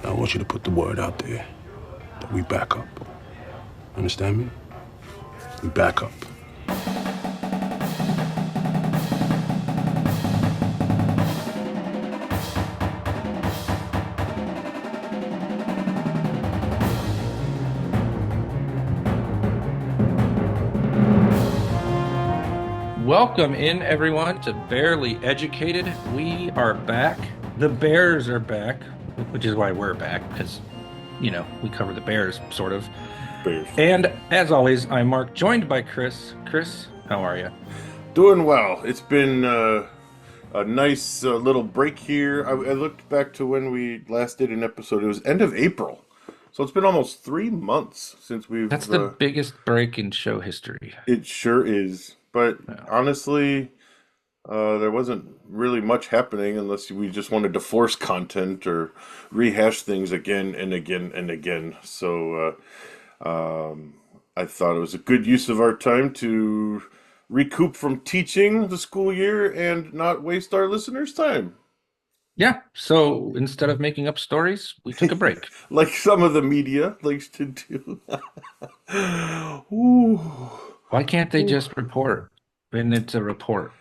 Now, I want you to put the word out there that we back up. Understand me? We back up. Welcome in, everyone, to Barely Educated. We are back. The Bears are back, which is why we're back, because, we cover the Bears, sort of. Bears. And as always, I'm Mark, joined by Chris. Chris, how are you? Doing well. It's been a nice little break here. I looked back to when we last did an episode. It was end of April. So it's been almost 3 months since That's we've. the biggest break in show history. It sure is. But Yeah. honestly, there wasn't really much happening unless we just wanted to force content or rehash things again and again and again. So I thought it was a good use of our time to recoup from teaching the school year and not waste our listeners' time. Yeah, so instead of making up stories, we took a break. Like some of the media likes to do. Ooh. Why can't they Ooh. just report when it's a report?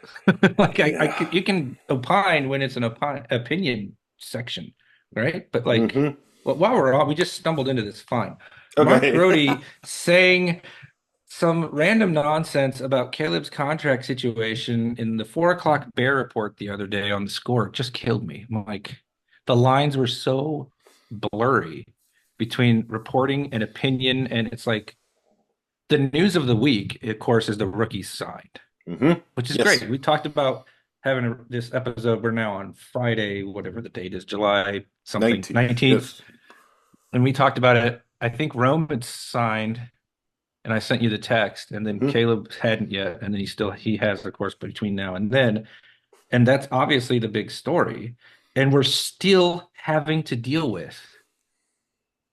Like Yeah. you can opine when it's an opinion section, right? But like, Mm-hmm. well, while we're on, we just stumbled into this. Fine. Mark Okay. Grody saying some random nonsense about Caleb's contract situation in the 4 o'clock Bear report the other day on the score just killed me. I'm like, the lines were so blurry between reporting and opinion, and it's like the news of the week, of course, is the rookies signed, Mm-hmm. which is Yes. great. We talked about having this episode. We're now on Friday, whatever the date is, July something, 19th. 19th. Yes. And we talked about it. I think Rome had signed, and I sent you the text, and then Mm-hmm. Caleb hadn't yet, and then he has, of course, between now and then. And that's obviously the big story. And we're still having to deal with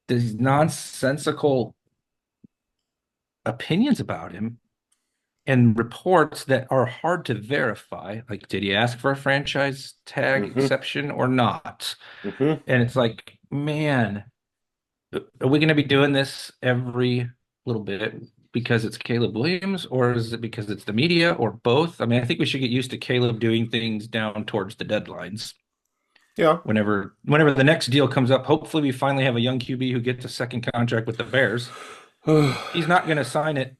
these nonsensical opinions about him and reports that are hard to verify. Like, did he ask for a franchise tag Mm-hmm. exception or not? Mm-hmm. And it's like, man, are we going to be doing this every little bit because it's Caleb Williams, or is it because it's the media, or both? I mean, I think we should get used to Caleb doing things down towards the deadlines. Yeah. Whenever the next deal comes up, hopefully we finally have a young QB who gets a second contract with the Bears. He's not going to sign it,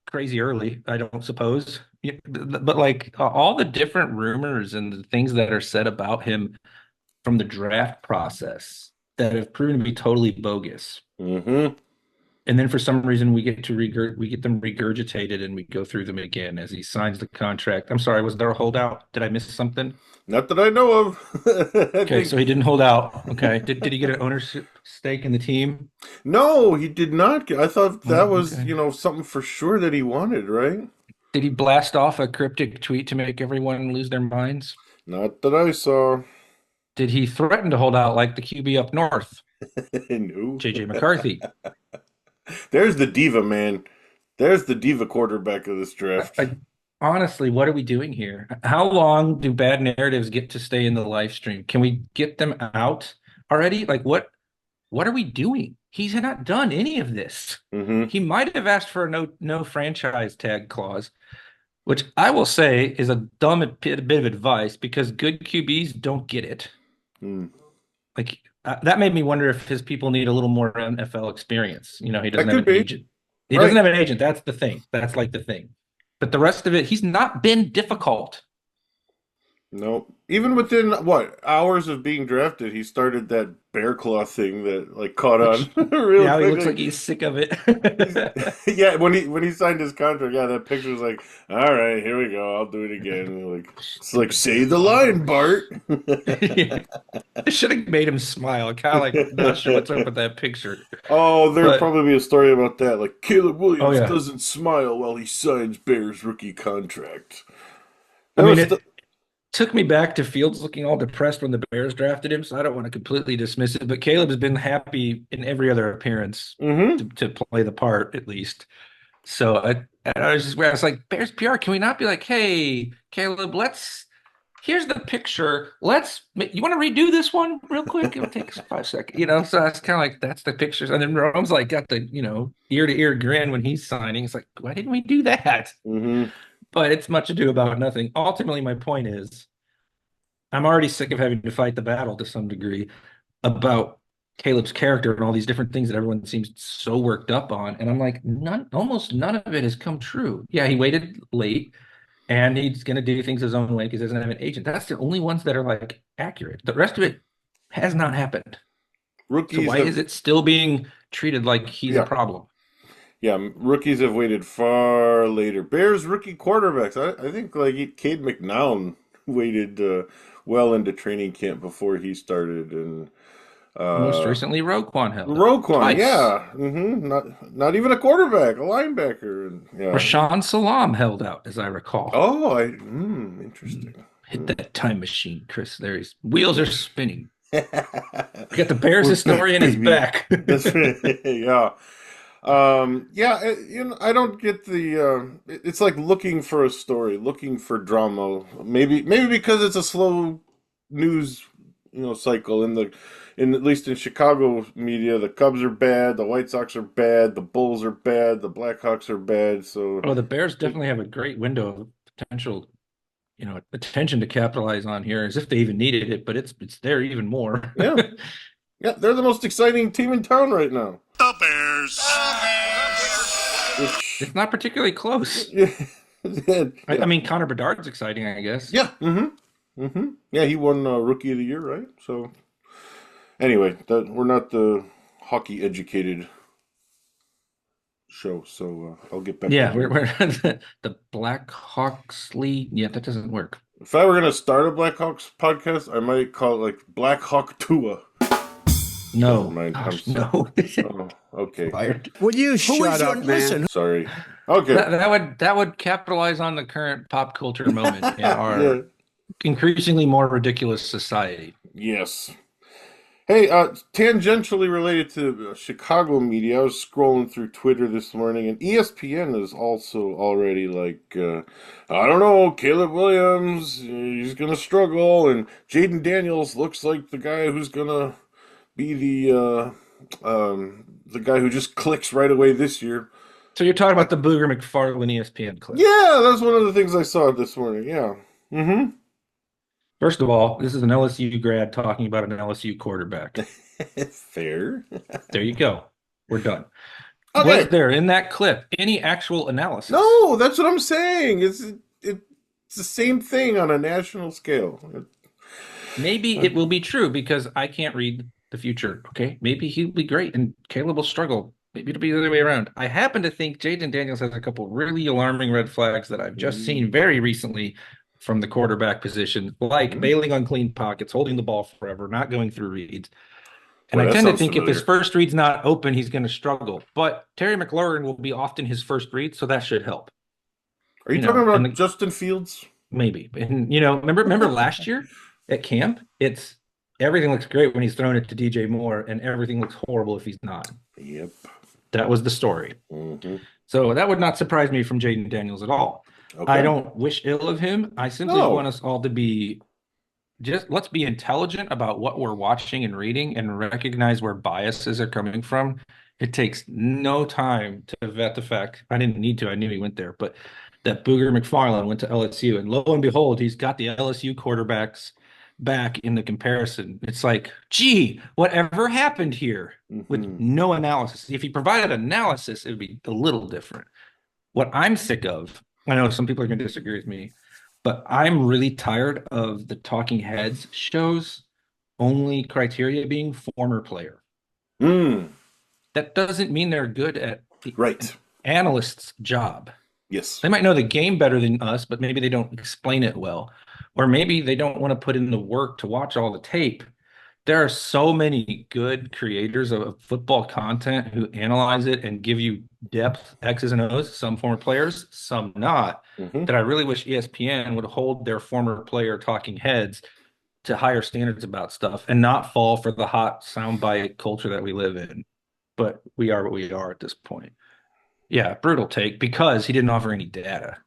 crazy early, I don't suppose. But like all the different rumors and the things that are said about him from the draft process that have proven to be totally bogus. Mm-hmm. And then for some reason we get them regurgitated and we go through them again as he signs the contract. I'm sorry, was there a holdout? Did I miss something? Not that I know of. I Okay, so think he didn't hold out. Okay. Did he get an ownership stake in the team? no, he did not. I thought that Oh, was, okay. something for sure that he wanted, right? Did he blast off a cryptic tweet to make everyone lose their minds? Not that I saw. Did he threaten to hold out like the QB up north, No. JJ McCarthy? There's the diva, man. There's the diva quarterback of this draft. Honestly, what are we doing here? How long do bad narratives get to stay in the live stream? Can we get them out already? Like what are we doing? He's not done any of this. Mm-hmm. He might have asked for a no franchise tag clause, which I will say is a dumb bit of advice because good QBs don't get it. Mm. Like that made me wonder if his people need a little more NFL experience. He That doesn't have could an be. agent. He doesn't Right. have an agent. That's the thing. That's like the thing. But the rest of it, he's not been difficult. No. Even within what hours of being drafted, he started that bear claw thing that like caught on Which real now he quick. looks like he's sick of it. He's, yeah, when he signed his contract, yeah, that picture was like, all right, here we go, I'll do it again. Like it's like say the line, Bart. Yeah. I should have made him smile. Kind of like not sure what's up with that picture. Oh, there'll But probably be a story about that. Like Caleb oh Williams yeah. doesn't smile while he signs Bears rookie contract. I That mean was the, it took me back to Fields looking all depressed when the Bears drafted him, so I don't want to completely dismiss it. But Caleb has been happy in every other appearance mm-hmm. to play the part, at least. So I was just where I was like, Bears PR, can we not be like, hey, Caleb, let's here's the picture. You want to redo this one real quick? It'll take us 5 seconds, So it's kind of like that's the pictures. And then Rome's like got the, ear to ear grin when he's signing. It's like, why didn't we do that? Mm-hmm. But it's much ado about nothing. Ultimately, my point is, I'm already sick of having to fight the battle to some degree about Caleb's character and all these different things that everyone seems so worked up on. And I'm like, almost none of it has come true. Yeah, he waited late and he's going to do things his own way because he doesn't have an agent. That's the only ones that are like accurate. The rest of it has not happened. So Rookies why is it still being treated like he's a problem? Yeah, rookies have waited far later. Bears rookie quarterbacks. I think like Cade McNown waited well into training camp before he started, and Most recently, Roquan held up Roquan, twice. yeah, not even a quarterback, a linebacker, and yeah. Rashawn Salam held out, as I recall. Oh, interesting. Hit that time machine, Chris. There his wheels are spinning. We got the Bears historian is back. That's right. Yeah. I don't get the it's like looking for a story, looking for drama. Maybe because it's a slow news, cycle in at least in Chicago media, the Cubs are bad, the White Sox are bad, the Bulls are bad, the Blackhawks are bad. So the Bears definitely have a great window of potential, attention to capitalize on here, as if they even needed it, but it's there even more. Yeah. Yeah, they're the most exciting team in town right now. The Bears. It's not particularly close. I mean, Connor Bedard's exciting, I guess. Yeah. Mm-hmm. Mm-hmm. Yeah, he won Rookie of the Year, right? So, anyway, we're not the hockey educated show, so I'll get back. Yeah, we're the Blackhawks League. Yeah, that doesn't work. If I were gonna start a Blackhawks podcast, I might call it like Blackhawk Tua. No, Gosh, no. Oh, okay. Would you shut up, man? Listen. Sorry. Okay. That would capitalize on the current pop culture moment in our increasingly more ridiculous society. Yes. Hey, tangentially related to Chicago media, I was scrolling through Twitter this morning, and ESPN is also already like, I don't know, Caleb Williams, he's gonna struggle, and Jaden Daniels looks like the guy who's gonna be the guy who just clicks right away this year. So you're talking about the Booger McFarland ESPN clip? Yeah, that's one of the things I saw this morning. Yeah. Mm-hmm. First of all, this is an LSU grad talking about an LSU quarterback. Fair. There you go. We're done. Okay. Was there in that clip any actual analysis? No, that's what I'm saying. It's the same thing on a national scale. Maybe it will be true because I can't read the future. Okay, maybe he'll be great and Caleb will struggle. Maybe it'll be the other way around. I happen to think Jaden Daniels has a couple really alarming red flags that I've just seen very recently from the quarterback position, like bailing on clean pockets, holding the ball forever, not going through reads. And I tend to think if his first read's not open, he's going to struggle. But Terry McLaurin will be often his first read, so that should help. Are you talking about Justin Fields? Maybe. And, remember last year at camp? Everything looks great when he's throwing it to DJ Moore, and everything looks horrible if he's not. Yep. That was the story. Mm-hmm. So that would not surprise me from Jaden Daniels at all. Okay. I don't wish ill of him. I simply want us all to be let's be intelligent about what we're watching and reading and recognize where biases are coming from. It takes no time to vet the fact. I didn't need to. I knew he went there, but that Booger McFarland went to LSU, and lo and behold, he's got the LSU quarterbacks back in the comparison. It's like, gee, whatever happened here with no analysis? If he provided analysis, it would be a little different. What I'm sick of, I know some people are going to disagree with me, but I'm really tired of the talking heads shows only criteria being former player. That doesn't mean they're good at the analyst's job. Yes. They might know the game better than us, but maybe they don't explain it well. Or maybe they don't want to put in the work to watch all the tape. There are so many good creators of football content who analyze it and give you depth, X's and O's, some former players, some not, that I really wish ESPN would hold their former player talking heads to higher standards about stuff and not fall for the hot soundbite culture that we live in. But we are what we are at this point. Yeah, brutal take because he didn't offer any data.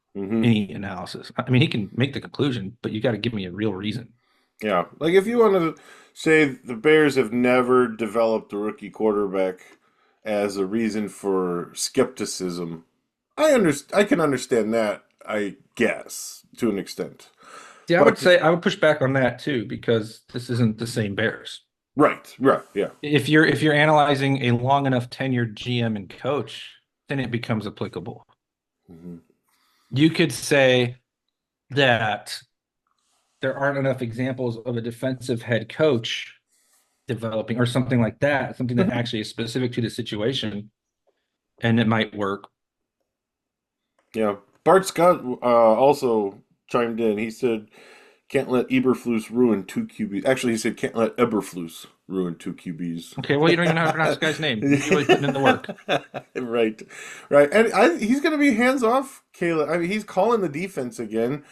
any analysis. I mean, he can make the conclusion, but you got to give me a real reason. Yeah, like if you want to say the Bears have never developed a rookie quarterback as a reason for skepticism, I can understand that, I guess, to an extent. Yeah, I would But say I would push back on that too, because this isn't the same Bears. right, yeah. If you're analyzing a long enough tenured GM and coach, then it becomes applicable. Hmm. You could say that there aren't enough examples of a defensive head coach developing or something like that, something that actually is specific to the situation, and it might work. Yeah. Bart Scott also chimed in. He said, "Can't let Eberflus ruin two QBs." Actually, he said, "Can't let Eberflus ruin two QBs." Okay, well, you don't even know how to pronounce the guy's name. You're really putting in the work. Right, right, and he's going to be hands off, Caleb. I mean, he's calling the defense again.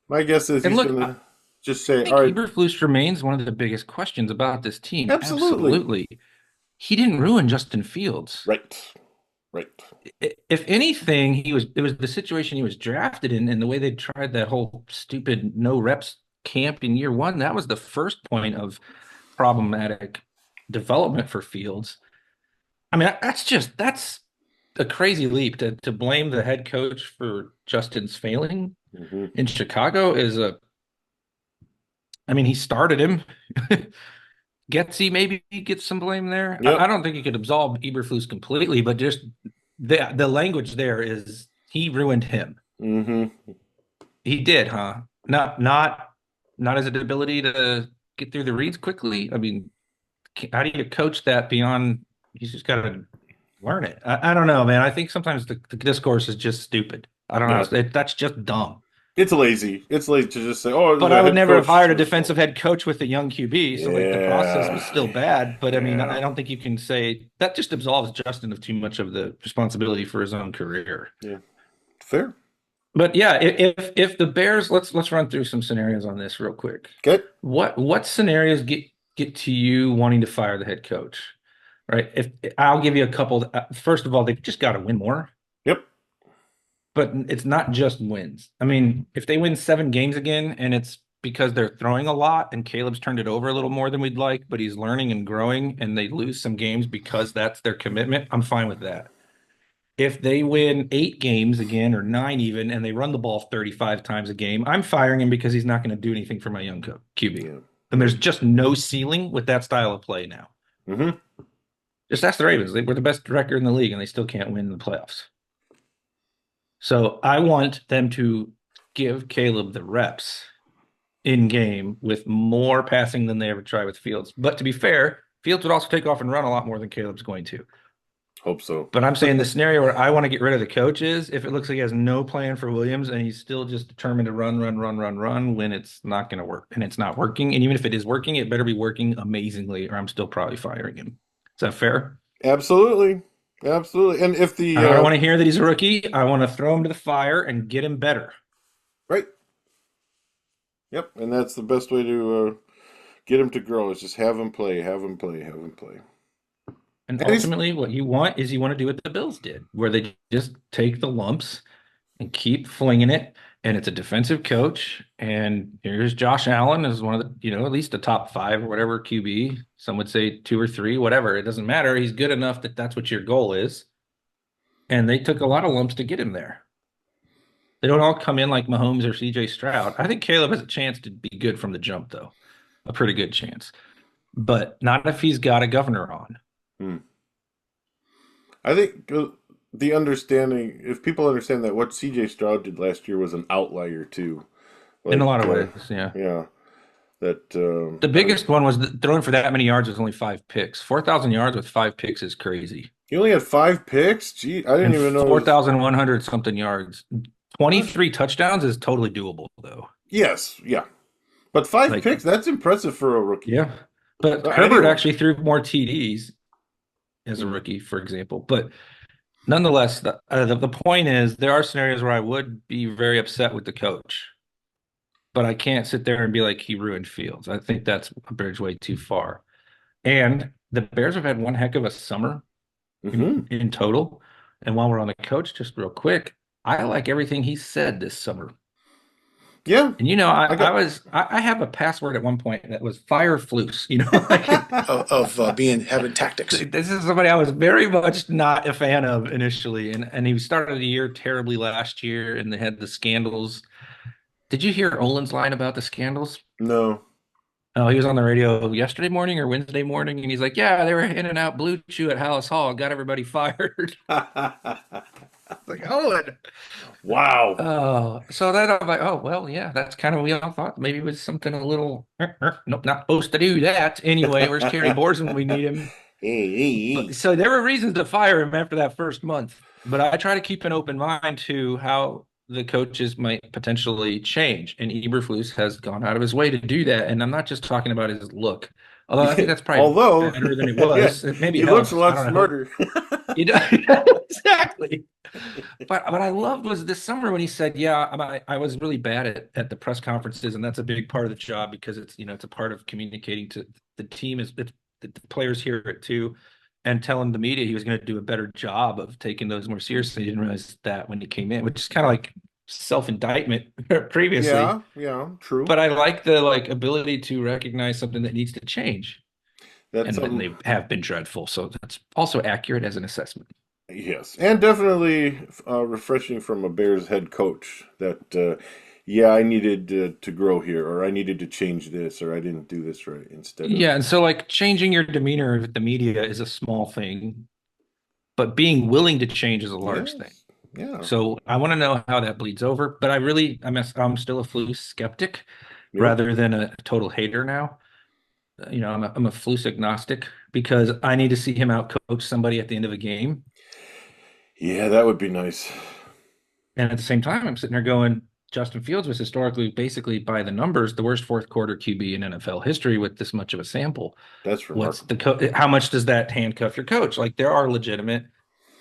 My guess is And he's look, going to just I say, think "All right, Eberflus remains one of the biggest questions about this team. absolutely, Absolutely. He didn't ruin Justin Fields. right, right, If anything, it was the situation he was drafted in and the way they tried that whole stupid no reps camp in year one. That was the first point of problematic development for Fields. I mean, that's a crazy leap to blame the head coach for Justin's failing hmm in Chicago I mean, he started him. Getsy maybe gets some blame there. I yep, don't think you could absolve Eberflus completely, but just the language there is he ruined him. hmm He did, huh? Not his ability to get through the reads quickly. I mean, how do you coach that beyond? He's just got to learn it. I don't know, man. I think sometimes the discourse is just stupid. I don't yeah." know. That's just dumb. It's lazy. It's lazy to just say, "Oh, But the I would head never have coach hired a was defensive fault." head coach with a young QB. So like the process was Yeah, still bad. But I mean, I yeah, don't think you can say that just absolves Justin of too much of the responsibility for his own career. yeah. Fair. But yeah, if the Bears, let's run through some scenarios on this real quick. Okay. What scenarios get to you wanting to fire the head coach? Right? If I'll give you a couple. First of all, they've just got to win more. Yep. But it's not just wins. I mean, if they win 7 games again and it's because they're throwing a lot and Caleb's turned it over a little more than we'd like, but he's learning and growing and they lose some games because that's their commitment, I'm fine with that. If they win 8 games again or 9 even and they run the ball 35 times a game, I'm firing him because he's not going to do anything for my young QB. Yeah. And there's just no ceiling with that style of play now. hmm Just ask the Ravens. They were the best record in the league and they still can't win the playoffs. So I want them to give Caleb the reps in game with more passing than they ever try with Fields. But to be fair, Fields would also take off and run a lot more than Caleb's going to. Hope so. But I'm saying the scenario where I want to get rid of the coach is if it looks like he has no plan for Williams and he's still just determined to run when it's not going to work and it's not working. And even if it is working, it better be working amazingly or I'm still probably firing him. Is that fair? Absolutely. Absolutely. And if the I don't want to hear that he's a rookie. I want to throw him to the fire and get him better. right. Yep. And that's the best way to get him to grow is just have him play, have him play, have him play. And And he's ultimately, what you want is you want to do what the Bills did, where they just take the lumps and keep flinging it. And it's a defensive coach. And here's Josh Allen as one of the, at least a top 5 or whatever QB. Some would say 2 or 3, whatever. It doesn't matter. He's good enough that that's what your goal is. And they took a lot of lumps to get him there. They don't all come in like Mahomes or CJ Stroud. I think Caleb has a chance to be good from the jump, though. A pretty good chance. But not if he's got a governor on. I think the understanding, if people understand that what CJ Stroud did last year was an outlier too. In a lot of Like, ways, yeah. Yeah. That The biggest one was throwing for that many yards was only 5 picks. 4,000 yards with 5 picks is crazy. he only had 5 picks? Gee, I didn't even know. 4,100 something yards. 23 touchdowns is totally doable, though. Yes, yeah. But 5 Like- picks, that's impressive for a rookie. Yeah. But Well, Herbert anyway. actually threw more TDs as a rookie, for example. But nonetheless, the point is there are scenarios where I would be very upset with the coach. But I can't sit there and be like, he ruined Fields. I think that's a bridge way too far. And the Bears have had one heck of a summer hmm in total. And while we're on the coach, just real quick, I like everything he said this summer. Yeah, And I, I I got. was I have a password at one point that was fire flus. Like Of having tactics. this is somebody I was very much not a fan of initially, and he started the year terribly last year, and they had the scandals. Did you hear Olin's line about the scandals? No. Oh, he was on the radio yesterday morning or Wednesday morning, and he's like, "Yeah, they were in and out Blue Chew at Hallis Hall, got everybody fired." Like, Olin. Wow. Oh, so then I'm like, oh well, yeah, that's kind of what we all thought. Maybe it was something a little. Nope, not supposed to do that. Anyway, where's Kerry Borson when we need him? But Hey. so there were reasons to fire him after that first month. But I try to keep an open mind to how the coaches might potentially change. And Eberflus has gone out of his way to do that. And I'm not just talking about his look, although I think that's probably Although, better than it yeah, was. It maybe he looks a helps. I lot don't know. smarter. Exactly. But what I loved was this summer when he said, "Yeah, I was really bad at the press conferences, and that's a big part of the job because it's a part of communicating to the team the players hear it too, and telling the media he was going to do a better job of taking those more seriously. He didn't realize that when he came in, which is kind of like self-indictment previously. Yeah, true. But I like the ability to recognize something that needs to change, That's and when they have been dreadful. So that's also accurate as an assessment. yes, and definitely refreshing from a Bears head coach that, yeah, I needed to grow here, or I needed to change this, or I didn't do this right instead of, Yeah, and so changing your demeanor with the media is a small thing, but being willing to change is a large thing. yes, yeah, So I want to know how that bleeds over, but I'm still a Flus skeptic yep, rather than a total hater now. I'm a Flus agnostic because I need to see him out coach somebody at the end of a game. yeah, that would be nice. And at the same time, I'm sitting there going, Justin Fields was historically, basically by the numbers, the worst fourth quarter QB in NFL history with this much of a sample. That's remarkable. How much does that handcuff your coach? Like there are legitimate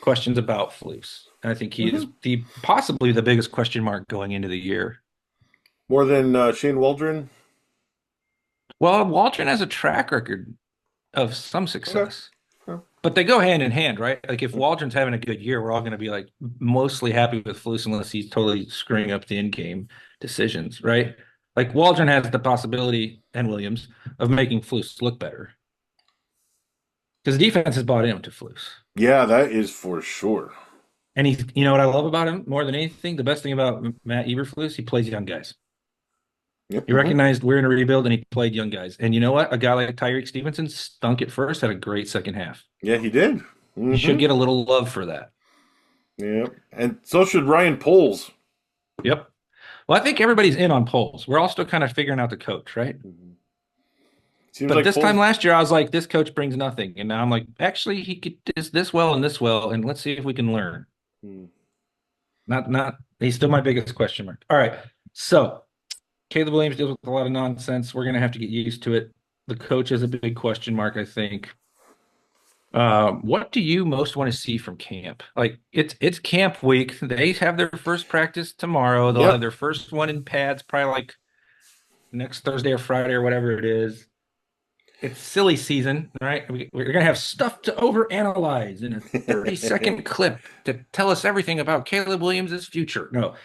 questions about Flus. And I think he is Hmm. possibly the biggest question mark going into the year. More than Shane Waldron. Well, Waldron has a track record of some Okay. success, Yeah. but they go hand in hand, right? Like if Waldron's having a good year, we're all going to be like mostly happy with Flus unless he's totally screwing up the in-game decisions, right? Like Waldron has the possibility, and Williams, of making Flus look better because defense has bought into Flus. Yeah, that is for sure. And what I love about him more than anything, the best thing about Matt Eberflus, he plays young guys. Yep. He recognized we're in a rebuild and he played young guys. And you know what? A guy like Tyreek Stevenson stunk at first, had a great second half. Yeah, he did. He should get a little love for that. Yep. And so should Ryan Poles. Yep. Well, I think everybody's in on polls. We're all still kind of figuring out the coach, right? Seems But like this time Poles. last year, I was like, this coach brings nothing. And now I'm like, actually, he could do this well and this well. And let's see if we can learn. Hmm. He's still my biggest question mark. All right. So Caleb Williams deals with a lot of nonsense. We're going to have to get used to it. The coach is a big question mark, I think. What do you most want to see from camp? Like it's camp week. They have their first practice tomorrow. They'll have Yep. their first one in pads probably like next Thursday or Friday or whatever it is. It's silly season, right? We're gonna have stuff to overanalyze in a 30-second clip to tell us everything about Caleb Williams' future. No,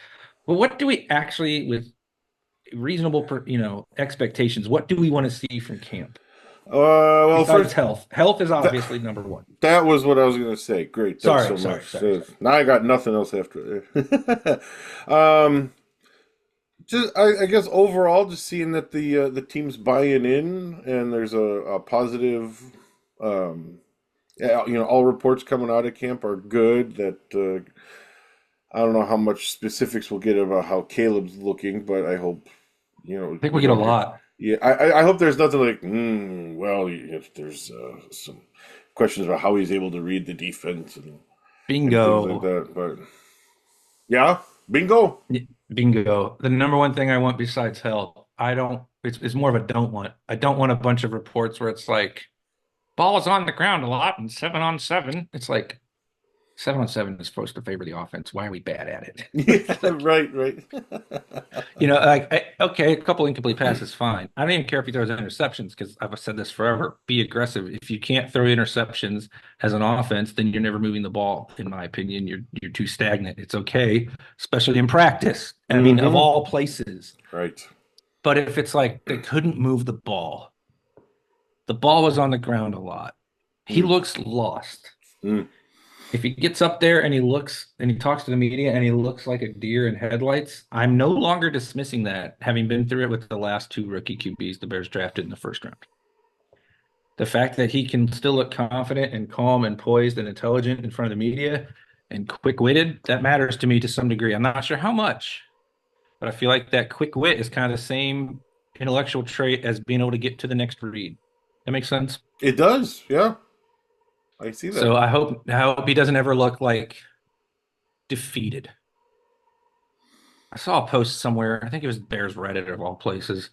but what do we actually, with reasonable, expectations, what do we want to see from camp Well, besides first, health? Health is that, obviously number one. that was what I was going to say. Great. Thanks so Sorry. much. Now I got nothing else after. um, just I guess overall, just seeing that the team's buying in, and there's a positive. Yeah, all reports coming out of camp are good. That I don't know how much specifics we'll get about how Caleb's looking, but I hope I think we get a lot. Yeah, I hope there's nothing like, well, if there's some questions about how he's able to read the defense and things like Bingo. that. But yeah, bingo. Bingo. The number one thing I want besides health, it's more of a don't want. I don't want a bunch of reports where it's like ball is on the ground a lot and 7-on-7. It's like 7-on-7 is supposed to favor the offense. Why are we bad at it? Yeah, Like, right, right. okay, a couple incomplete passes, fine. I don't even care if he throws interceptions because I've said this forever. Be aggressive. If you can't throw interceptions as an offense, then you're never moving the ball. In my opinion, you're too stagnant. It's okay, especially in practice. I mean, of Hmm. all places. Right. But if it's like they couldn't move the ball was on the ground a lot. He Mm, looks lost. mm, If he gets up there and he looks and he talks to the media and he looks like a deer in headlights, I'm no longer dismissing that, having been through it with the last two rookie QBs the Bears drafted in the first round. The fact that he can still look confident and calm and poised and intelligent in front of the media and quick-witted, that matters to me to some degree. I'm not sure how much, but I feel like that quick wit is kind of the same intellectual trait as being able to get to the next read. That makes sense? it does. Yeah, I see that. So I hope he doesn't ever look like defeated. I saw a post somewhere, I think it was Bears Reddit of all places,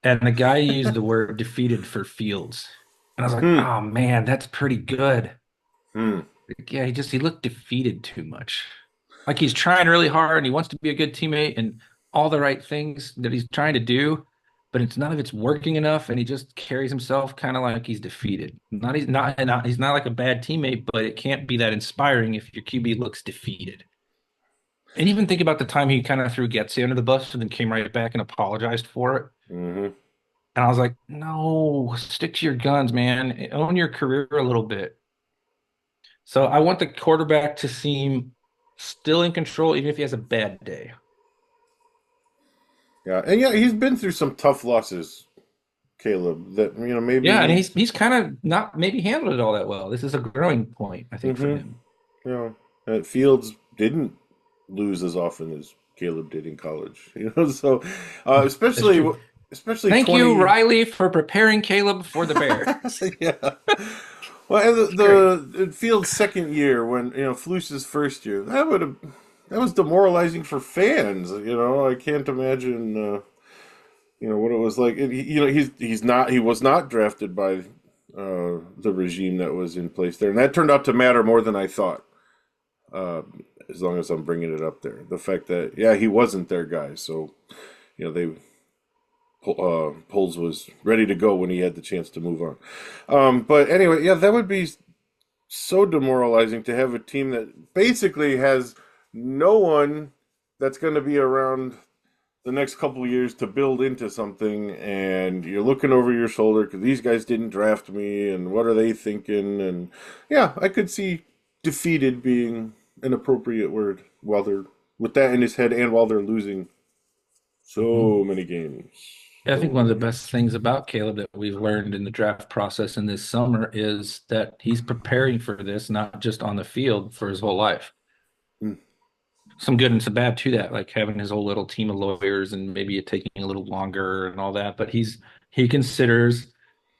and the guy used the word defeated for Fields. And I was like, Hmm. oh man, that's pretty good. Hmm. Like, yeah, he looked defeated too much. Like he's trying really hard and he wants to be a good teammate and all the right things that he's trying to do, but it's none of it's working enough, and he just carries himself kind of like he's defeated. He's not like a bad teammate, but it can't be that inspiring if your QB looks defeated. And even think about the time he kind of threw Getsy under the bus and then came right back and apologized for it. Hmm. And I was like, no, stick to your guns, man. Own your career a little bit. So I want the quarterback to seem still in control, even if he has a bad day. Yeah, and yeah, he's been through some tough losses, Caleb. That Yeah, and maybe. he's kind of not maybe handled it all that well. This is a growing point, I think, for Hmm. him. Fields didn't lose as often as Caleb did in college. So That's true. especially Thank you, 20. Riley, for preparing Caleb for the Bears. Yeah. Well, and It's great. the Fields' second year, when Fluce's first year, that was demoralizing for fans. I can't imagine what it was like. He was not drafted by the regime that was in place there, and that turned out to matter more than I thought. Uh, as long as I'm bringing it up there, the fact that he wasn't their guy, so they Poles was ready to go when he had the chance to move on. But anyway, yeah, that would be so demoralizing to have a team that basically has no one that's going to be around the next couple of years to build into something, and you're looking over your shoulder because these guys didn't draft me, and what are they thinking? And yeah, I could see defeated being an appropriate word while they're with that in his head, and while they're losing Mhm. so many games. I think So one of the many. best things about Caleb that we've learned in the draft process in this summer is that he's preparing for this, not just on the field, for his whole life. Mm, Some good and some bad to that, like having his whole little team of lawyers and maybe it taking a little longer and all that. But he considers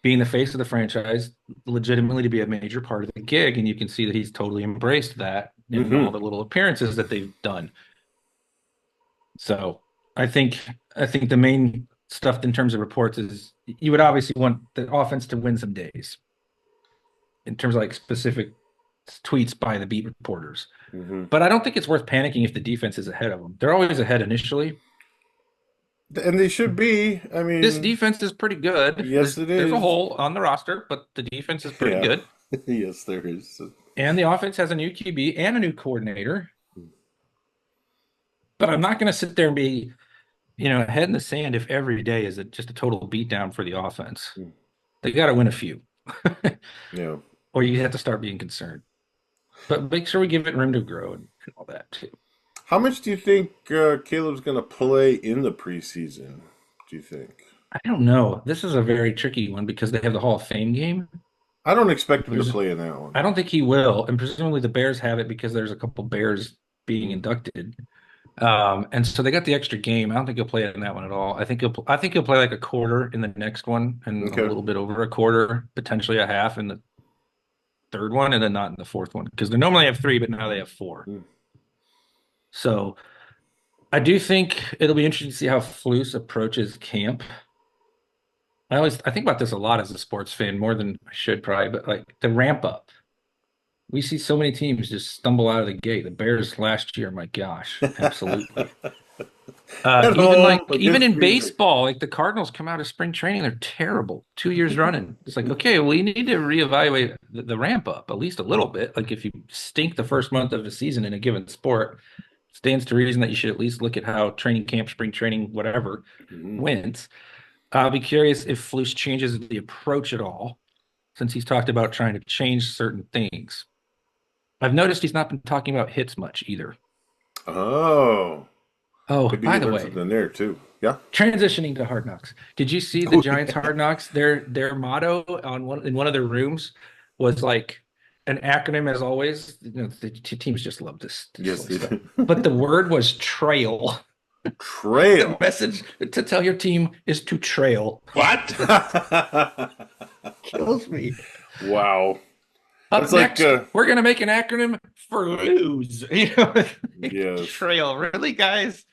being the face of the franchise legitimately to be a major part of the gig, and you can see that he's totally embraced that in all mm-hmm. the little appearances that they've done. So I think I think the main stuff in terms of reports is you would obviously want the offense to win some days in terms of like specific tweets by the beat reporters. Mm-hmm. But I don't think it's worth panicking if the defense is ahead of them. They're always ahead initially. And they should be. I This mean, defense is pretty good. yes, it There's a is. hole on the roster, but the defense is pretty Yeah. good. Yes, there is. And the offense has a new QB and a new coordinator. But I'm not going to sit there and be, head in the sand if every day is just a total beatdown for the offense. Mm, They got to win a few, yeah. or you have to start being concerned. But make sure we give it room to grow and all that too. How much do you think Caleb's going to play in the preseason? Do you think? I don't know. This is a very tricky one because they have the Hall of Fame game. I don't expect him to play in that one. I don't think he will, and presumably the Bears have it because there's a couple Bears being Mm, inducted. And so they got the extra game. I don't think he'll play in that one at all. I think he'll play like a quarter in the next one and a okay. little bit over a quarter, potentially a half in the third one, and then not in the fourth one because they normally have three, but now they have four. Mm, So I do think it'll be interesting to see how Flus approaches camp. I think about this a lot as a sports fan, more than I should probably, but like the ramp up. We see so many teams just stumble out of the gate. The Bears last year, my gosh, absolutely. At Even home like even against in Green Bay. baseball, like the Cardinals come out of spring training, they're terrible 2 years running. It's like, okay, well, you need to reevaluate the ramp up at least a little bit. Like if you stink the first month of the season in a given sport, stands to reason that you should at least look at how training camp, spring training, whatever Mhm. went. I'll be curious if Flus changes the approach at all, since he's talked about trying to change certain things. I've noticed he's not been talking about hits much either. Oh, Oh, maybe he by the learned way, something there too. Yeah. transitioning to Hard Knocks. Did you see the Oh, Giants yeah. Hard Knocks? Their motto on one of their rooms was like an acronym as always. You know, the teams just love this Yes, silly they stuff. do. But the word was trail. The Trail. message to tell your team is to trail. What? Kills me. Wow. Up That's like, next, we're gonna make an acronym for lose. Like, yes. trail. Really, guys?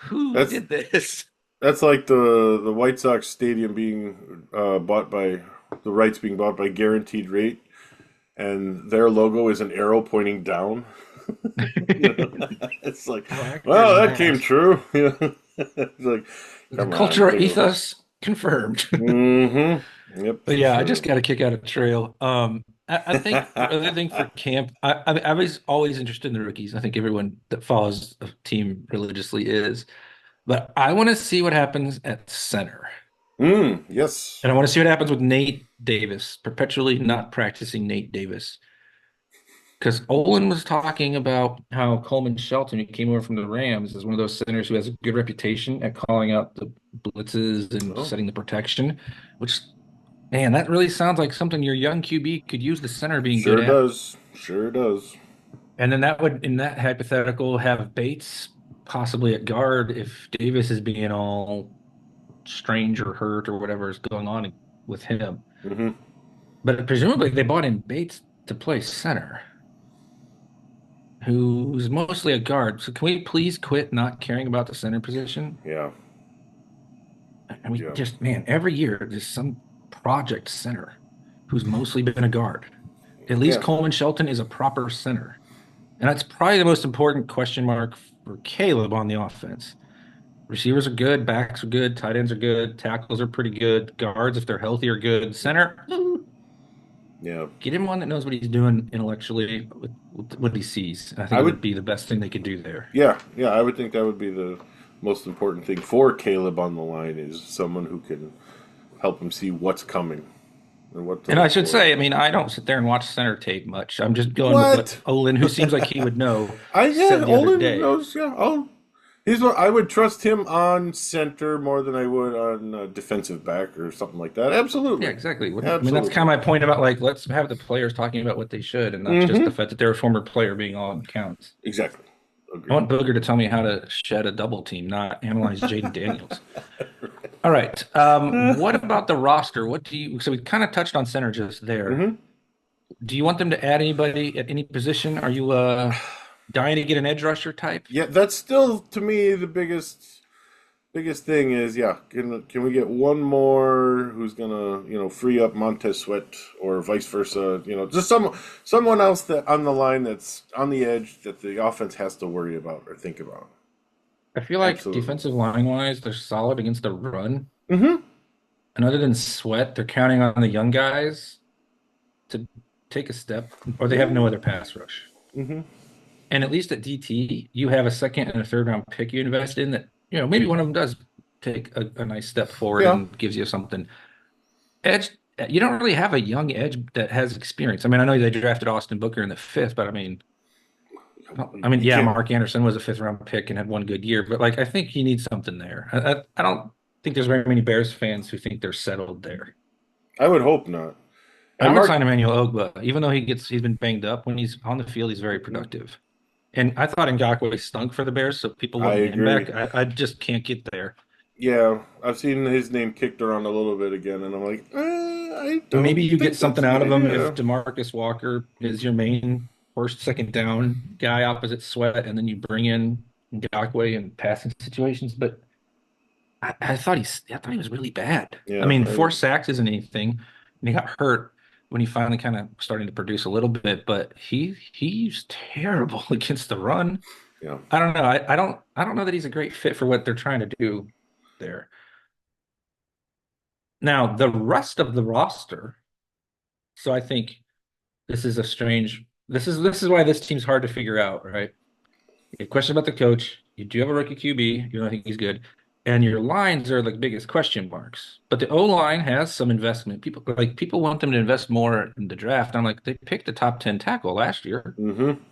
Who That's did this? that's like the White Sox stadium being bought by the rights being bought by Guaranteed Rate, and their logo is an arrow pointing down. You know, it's like, How accurate well, is that came that? true. You know, it's like, The come on, cultural give it. ethos confirmed. Mm-hmm. Yep, But for yeah, I just sure. got a kick out of trail. I think the other thing for camp, I was always interested in the rookies. I think everyone that follows a team religiously is, but I want to see what happens at center. Yes. And I want to see what happens with Nate Davis, perpetually not practicing Nate Davis. Because Olin was talking about how Coleman Shelton, who came over from the Rams, is one of those centers who has a good reputation at calling out the blitzes and Oh, setting the protection, which, man, that really sounds like something your young QB could use the center being good sure at. does. Sure does. And then that would, in that hypothetical, have Bates possibly at guard if Davis is being all strange or hurt or whatever is going on with him. Hmm. But presumably they bought in Bates to play center, who's mostly a guard. So can we please quit not caring about the center position? Yeah. And we Yeah. just, man, every year there's some project center who's mostly been a guard. At least Yeah. Coleman Shelton is a proper center. And that's probably the most important question mark for Caleb on the offense. Receivers are good, backs are good, tight ends are good, tackles are pretty good, guards, if they're healthy, are good. Center, Yeah. get him one that knows what he's doing intellectually with what he sees. I think I it would would. be the best thing they could do there. Yeah. Yeah. I would think that would be the most important thing for Caleb on the line is someone who can help him see what's coming and what to And I look should for. say, I mean, I don't sit there and watch center tape much. I'm just going with what What? Olin, who seems like he would know, I yeah. said the other Olin day. knows. Yeah. Oh, he's. I would trust him on center more than I would on defensive back or something like that. Yeah, Absolutely. exactly. I mean, that's kind Absolutely. of my point about like, let's have the players talking about what they should and not just the Mm-hmm. fact that they're a former player being all that counts. Exactly. I Agreed. want Booger to tell me how to shed a double team, not analyze Jaden Daniels. All right. What about the roster? What do you, so we kind of touched on center just there. Mm-hmm. Do you want them to add anybody at any position? Are you dying to get an edge rusher type? Yeah, that's still to me the biggest thing is yeah. Can we get one more who's gonna free up Montez Sweat or vice versa? Just someone else that on the line that's on the edge that the offense has to worry about or think about. I feel like Absolutely. defensive line wise, they're solid against the run. Mm-hmm. And other than Sweat, they're counting on the young guys to take a step, or they have no other pass rush. Mm-hmm. And at least at DT, you have a second and a third round pick you invest in that, maybe one of them does take a nice step forward Yeah. and gives you something. Edge, you don't really have a young edge that has experience. I mean, I know they drafted Austin Booker in the fifth, but You yeah, can't. Mark Anderson was a fifth round pick and had one good year, but like I think he needs something there. I don't think there's very many Bears fans who think they're settled there. I would hope not. I And would Mark, sign Emmanuel Ogba, even though he's been banged up. When he's on the field, he's very productive. And I thought Ngakoue stunk for the Bears, so people I wanting him back. agree. I just can't get there. Yeah, I've seen his name kicked around a little bit again, and I'm like, I Maybe don't you get think that's something a out good of him if idea. DeMarcus Walker is your main first, second down guy opposite Sweat, and then you bring in Ngakoue in passing situations. But I thought he was really bad. I Yeah, mean, 4 sacks isn't anything, and he got hurt. when he finally kind of starting to produce a little bit, but he's terrible against the run. Yeah. I don't know. I don't know that he's a great fit for what they're trying to do there. Now, the rest of the roster, so I think this is a strange this is why this team's hard to figure out, right? You have question about the coach. You do have a rookie QB. You don't think he's good. And your lines are the biggest question marks. But the O line has some investment. People want them to invest more in the draft. I'm like, they picked a top 10 tackle last year. Mm-hmm.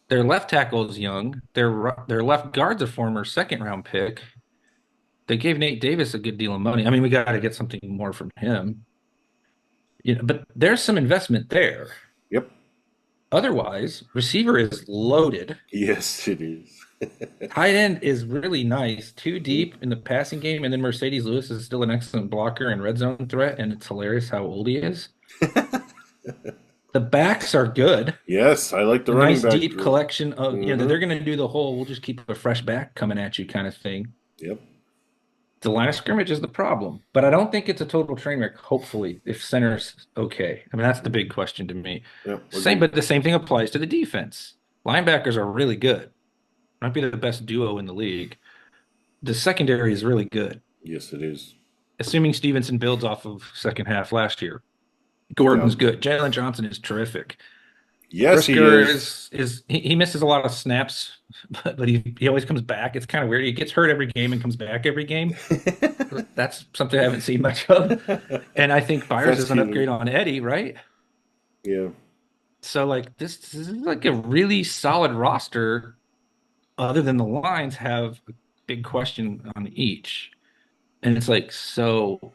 Their left tackle is young. Their left guard's a former second round pick. They gave Nate Davis a good deal of money. I mean, we got to get something more from him. But there's some investment there. Yep. Otherwise, receiver is loaded. Yes, it is. Tight end is really nice, too deep in the passing game, and then Mercedes Lewis is still an excellent blocker and red zone threat, and it's hilarious how old he is. The backs are good. Yes, I like the A running nice back deep group. collection of, Mhm. they're going to do the whole, we'll just keep a fresh back coming at you kind of thing. Yep. The line of scrimmage is the problem, but I don't think it's a total train wreck, hopefully, if center's okay. I mean, that's the big question to me. Yep. But the same thing applies to the defense. Linebackers are really good. Might be the best duo in the league. The secondary is really good, Yes, it is. assuming Stevenson builds off of second half last year. Gordon's good. Jalen Johnson is terrific. Yes, he Brisker is. he misses a lot of snaps, but he always comes back. It's kind of weird. He gets hurt every game and comes back every game. That's something I haven't seen much of. And I think Byers is an upgrade on Eddie, right? Yeah. So like this is like a really solid roster. Other than the lines have a big question on each. And it's like, so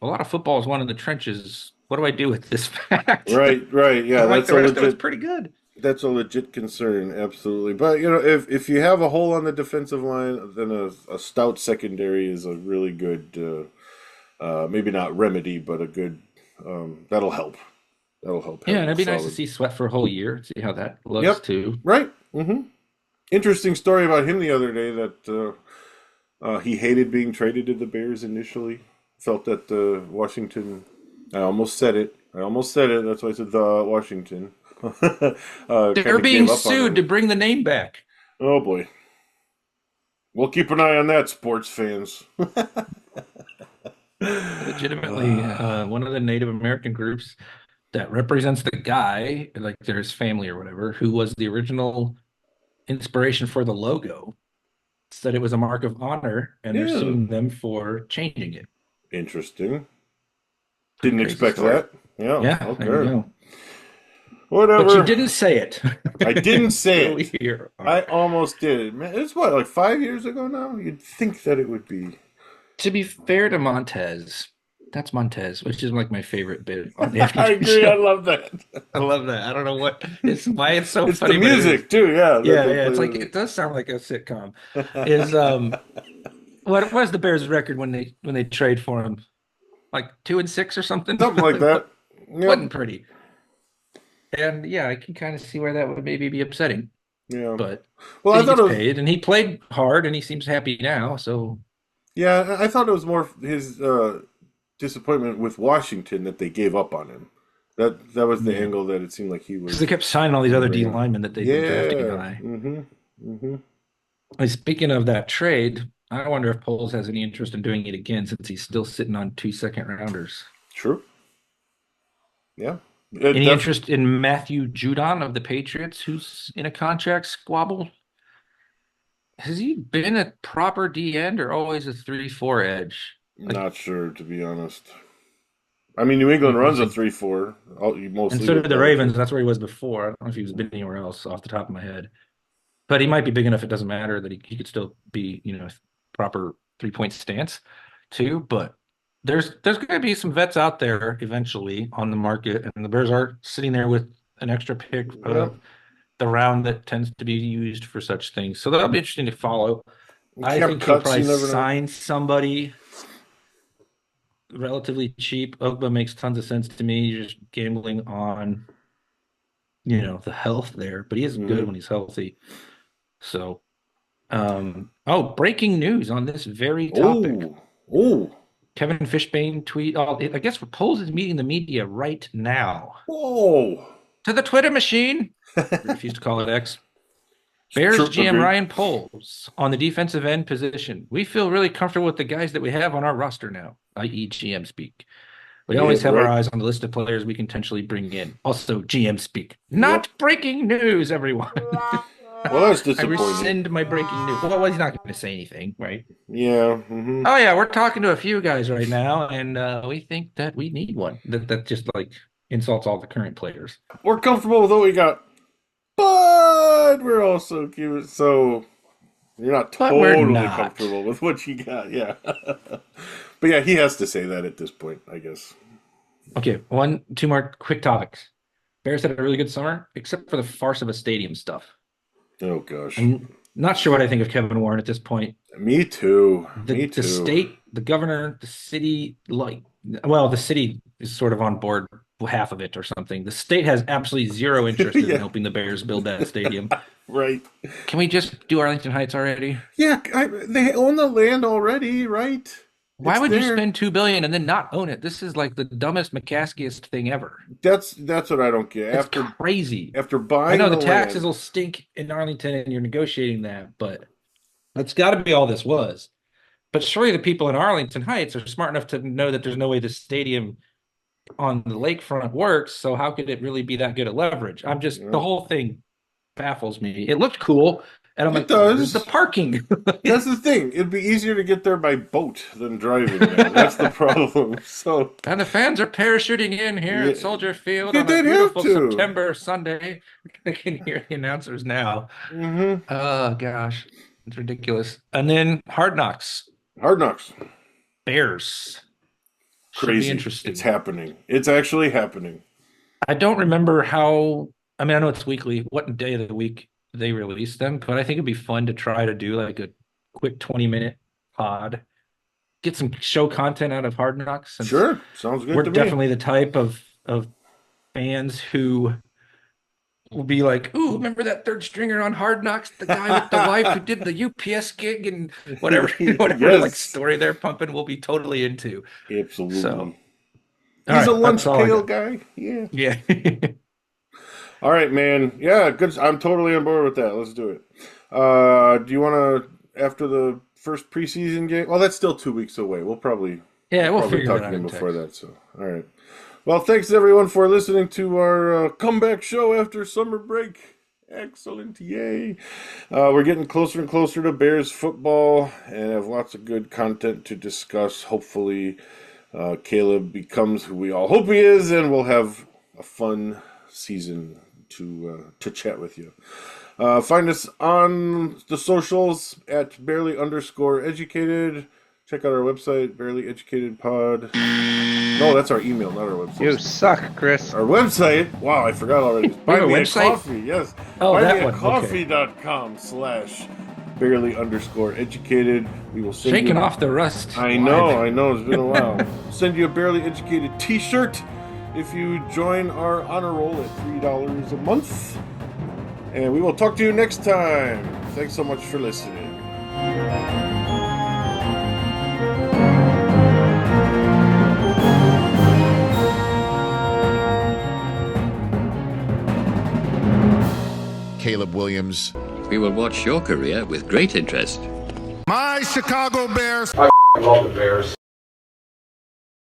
a lot of football is won in the trenches. What do I do with this fact? Right, right. Yeah, Like that's the a rest of it's legit pretty good. that's a legit concern, absolutely. But if you have a hole on the defensive line, then a stout secondary is a really good maybe not remedy, but a good that'll help. That'll help. Yeah, and having it'd be a nice to solid- see Sweat for a whole year, see how that looks Yep. too. Right. Mm-hmm. Interesting story about him the other day that he hated being traded to the Bears initially. Felt that Washington. I almost said it. That's why I said the Washington. They're Kinda being gave up on sued to him. bring the name back. Oh boy. We'll keep an eye on that, sports fans. Legitimately, one of the Native American groups that represents the guy, like there's family or whatever, who was the original inspiration for the logo, said it was a mark of honor, and they're Yeah. suing them for changing it. Interesting. Pretty Didn't crazy expect story. that. Yeah. Yeah, Okay. there you go. Whatever. But you didn't say it. I didn't say So it. here. I almost did. Man, it's what, like 5 years ago now? You'd think that it would be. To be fair to Montez, that's Montez, which is like my favorite bit on the I afternoon agree. I show. love that. I love that. I don't know why it's so It's funny. the but it is. music too. Yeah. that Yeah, they yeah. It's play like with it does sound like a sitcom. Is what was the Bears' record when they trade for him? Like 2-6 or something? something like that. Wasn't Yep. pretty. And yeah, I can kind of see where that would maybe be upsetting. Yeah. But Well, I he thought gets it was. paid, and he played hard, and he seems happy now. So Yeah, I thought it was more his disappointment with Washington that they gave up on him. That was the Yeah. angle that it seemed like he was. because they kept signing all these other D Yeah. linemen that they've been drafting Yeah. high. Mm-hmm. Mm-hmm. And speaking of that trade, I wonder if Poles has any interest in doing it again since he's still sitting on 2 second-rounders. True. Yeah. Any interest in Matthew Judon of the Patriots, who's in a contract squabble? Has he been a proper D end or always a 3-4 edge? Not sure, to be honest. I mean, New England runs a 3-4. Mostly, And so did with the Belichick. Ravens. That's where he was before. I don't know if he was been anywhere else off the top of my head. But he might be big enough it doesn't matter that he could still be, proper 3-point stance too. But there's going to be some vets out there eventually on the market, and the Bears are sitting there with an extra pick of the round that tends to be used for such things. So that'll be interesting to follow. I Cap think he'll cuts, probably you never know. sign somebody relatively cheap. Ogba makes tons of sense to me. You're just gambling on, the health there, but he is good when he's healthy. So, breaking news on this very topic. Oh, Kevin Fishbane tweet. Oh, I guess Poles is meeting the media right now. Whoa. To the Twitter machine. Refuse to call it X. Bears True, GM agreed. Ryan Poles on the defensive end position. We feel really comfortable with the guys that we have on our roster now, i.e. GM speak. We always have our right. eyes on the list of players we can potentially bring in. Also, GM speak. Not breaking news, everyone. Well, that's I disappointing. rescind my breaking news. Well, he's not going to say anything, right? Yeah. Mm-hmm. Oh, yeah, we're talking to a few guys right now, and we think that we need one. That just like insults all the current players. We're comfortable with what we got, but we're also cute. So you're not But we're totally not. comfortable with what you got. Yeah. But yeah, he has to say that at this point, I guess. Okay, two more quick topics. Bears had a really good summer, except for the farce of a stadium stuff. Oh, gosh. I'm not sure what I think of Kevin Warren at this point. Me too. The state, the governor, the city, the city is sort of on board half of it or something. The state has absolutely zero interest in helping the Bears build that stadium. Right. Can we just do Arlington Heights already? Yeah, they own the land already, right? Why would you spend $2 billion and then not own it? This is like the dumbest, McCaskiest thing ever. That's what I don't get. It's crazy. After buying, I know the land, taxes will stink in Arlington, and you're negotiating that, but that's got to be all this was. But surely the people in Arlington Heights are smart enough to know that there's no way the stadium on the lakefront works. So how could it really be that good at leverage? The whole thing baffles me. It looked cool. And I'm like, does. The parking. That's the thing. It'd be easier to get there by boat than driving there. That's the problem. So, and the fans are parachuting in here at Soldier Field on a they'd have beautiful to. September Sunday. I can hear the announcers now. Mm-hmm. Oh, gosh. It's ridiculous. And then Hard Knocks. Hard Knocks. Bears. Should Crazy. be interesting. It's happening. It's actually happening. I don't remember I know it's weekly, what day of the week they release them, but I think it'd be fun to try to do like a quick 20-minute pod, get some show content out of Hard Knocks. Sure, sounds good. We're to definitely me. the type of fans who will be like, "Ooh, remember that third stringer on Hard Knocks, the guy with the wife who did the UPS gig and whatever like story they're pumping." We'll be totally into. Absolutely. So, he's a lunch pail guy. Yeah. Yeah. All right, man. Yeah, good. I'm totally on board with that. Let's do it. Do you want to, after the first preseason game? Well, that's still 2 weeks away. We'll probably figure talk that out to him before that. So, all right. Well, thanks everyone for listening to our comeback show after summer break. Excellent. Yay. We're getting closer and closer to Bears football and have lots of good content to discuss. Hopefully, Caleb becomes who we all hope he is, and we'll have a fun season to chat with you. Find us on the socials at bearly_educated. Check out our website, bearlyeducatedpod. No, that's our email, not our website. You suck, Chris. Our website, wow, I forgot already. Buy me a coffee, yes. Oh, that one. buymeacoffee.com/bearly_educated. We will send Shaking you off the rust. I know, it's been a while. Send you a Barely Educated t-shirt if you join our honor roll at $3 a month. And we will talk to you next time. Thanks so much for listening. Caleb Williams. We will watch your career with great interest. My Chicago Bears. I love the Bears.